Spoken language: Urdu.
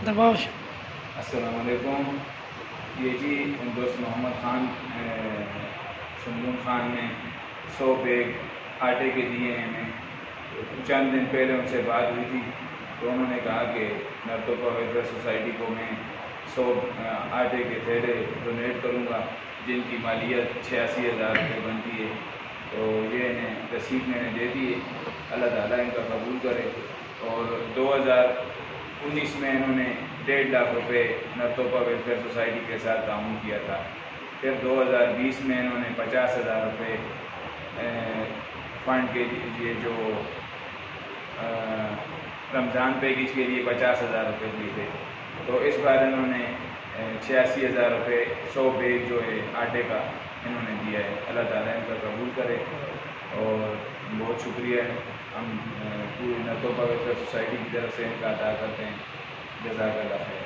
دباش السلام علیکم. یہ جی دوست محمد خان شمدون خان نے 100 بیگ آٹے کے دیے ہیں ہمیں. چند دن پہلے ان سے بات ہوئی تھی تو انہوں نے کہا کہ نرتوپا ویلفیئر سوسائٹی کو میں 100 آٹے کے تھیلے ڈونیٹ کروں گا جن کی مالیت 86,000 روپے بنتی ہے. تو یہ انہیں رسید میں نے دے دی ہے. اللہ تعالیٰ ان کا قبول کرے. اور 2019 میں انہوں نے 1.5 لاکھ روپے نرتوپا ویلفیئر سوسائٹی کے ساتھ تعاون کیا تھا. پھر 2020 میں انہوں نے 50,000 روپے فنڈ کے لیے جو رمضان پیکج کے لیے 50,000 روپے دیے تھے. تو اس بار انہوں نے 86,000 روپے 100 بیگ جو ہے آٹے کا انہوں نے دیا ہے. اللہ تعالیٰ ان کا قبول کرے. اور بہت شکریہ ہم پوری نرتوپا ویلفیئر سوسائٹی کی طرف سے ان کا ادا کرتے ہیں. جزاک اللہ خیر.